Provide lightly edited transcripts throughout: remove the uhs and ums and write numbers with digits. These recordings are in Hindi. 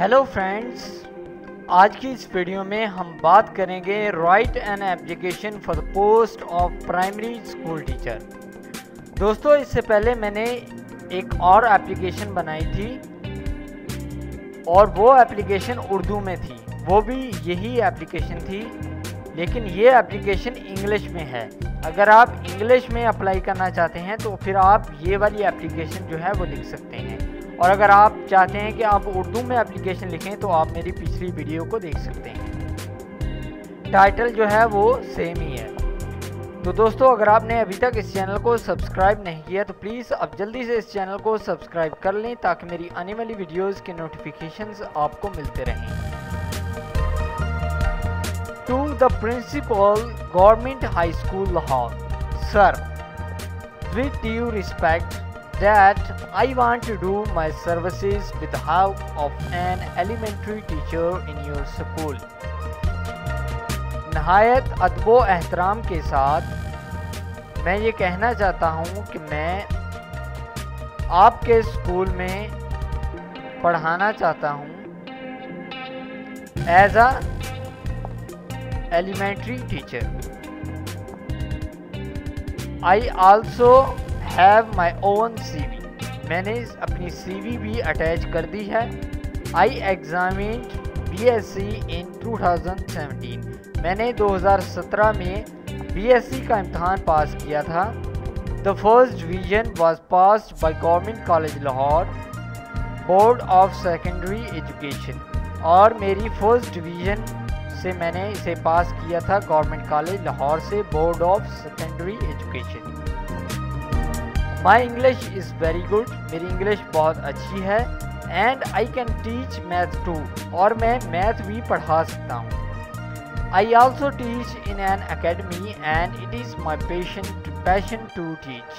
हेलो फ्रेंड्स, आज की इस वीडियो में हम बात करेंगे right an application for the post of primary school teacher. दोस्तों, इससे पहले मैंने एक और एप्लीकेशन बनाई थी और वो एप्लीकेशन उर्दू में थी। वो भी यही एप्लीकेशन थी, लेकिन ये एप्लीकेशन इंग्लिश में है। अगर आप इंग्लिश में अप्लाई करना चाहते हैं तो फिर आप ये वाली एप्लीकेशन जो है वो लिख सकते हैं, और अगर आप चाहते हैं कि आप उर्दू में एप्लीकेशन लिखें तो आप मेरी पिछली वीडियो को देख सकते हैं। टाइटल जो है वो सेम ही है। तो दोस्तों, अगर आपने अभी तक इस चैनल को सब्सक्राइब नहीं किया तो प्लीज़ अब जल्दी से इस चैनल को सब्सक्राइब कर लें ताकि मेरी आने वाली वीडियोज़ के नोटिफिकेशंस आपको मिलते रहें। To the principal, Government High School, Lahore. Sir, with due respect that I want to do my services with the help of an elementary teacher in your school. नहायत अदब व एहतराम के साथ मैं ये कहना चाहता हूँ कि मैं आपके स्कूल में पढ़ाना चाहता हूँ as a elementary teacher. I also have my own CV. मैंने अपनी CV भी अटैच कर दी है। I examined BSc in 2017. मैंने 2017 में BSc का इम्तहान पास किया था। The first division was passed by Government College Lahore, Board of Secondary Education. और मेरी फर्स्ट डिवीज़न से मैंने इसे पास किया था गवर्नमेंट कॉलेज लाहौर से, board of secondary education. My English is very good. मेरी इंग्लिश बहुत अच्छी है। And I can teach math too, और मैं मैथ भी पढ़ा सकता हूँ। I also teach in an academy and it is my passion to teach.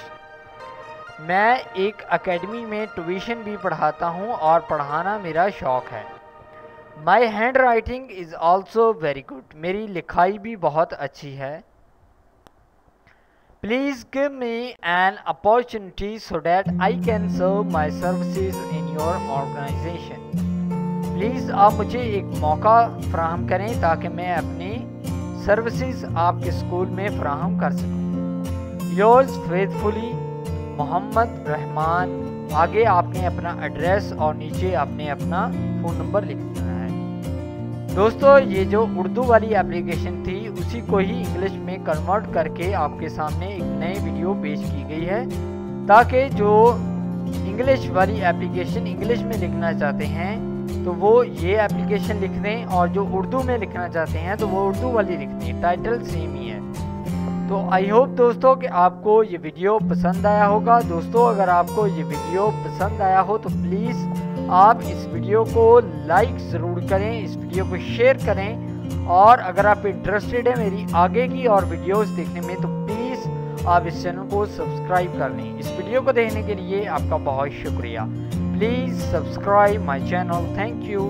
मैं एक अकेडमी में ट्यूशन भी पढ़ाता हूँ और पढ़ाना मेरा शौक़ है। My handwriting is also very good. मेरी लिखाई भी बहुत अच्छी है। Please give me an opportunity so that I can serve my services in your organisation. Please आप मुझे एक मौका फ्राहम करें ताकि मैं अपनी सर्विसेज आपके स्कूल में फ्राहम कर सकूँ। Yours faithfully, Mohammad Rahman. आगे आपने अपना एड्रेस और नीचे आपने अपना फ़ोन नंबर लिख देना है। दोस्तों, ये जो उर्दू वाली एप्लीकेशन थी उसी को ही इंग्लिश में कन्वर्ट करके आपके सामने एक नई वीडियो पेश की गई है, ताकि जो इंग्लिश वाली एप्लीकेशन इंग्लिश में लिखना चाहते हैं तो वो ये एप्लीकेशन लिख दें, और जो उर्दू में लिखना चाहते हैं तो वो उर्दू वाली लिख दें। टाइटल सेम ही है। तो आई होप दोस्तों कि आपको ये वीडियो पसंद आया होगा। दोस्तों, अगर आपको ये वीडियो पसंद आया हो तो प्लीज़ आप इस वीडियो को लाइक ज़रूर करें, इस वीडियो को शेयर करें, और अगर आप इंटरेस्टेड हैं मेरी आगे की और वीडियोस देखने में तो प्लीज़ आप इस चैनल को सब्सक्राइब कर लें। इस वीडियो को देखने के लिए आपका बहुत शुक्रिया। Please subscribe my channel. Thank you.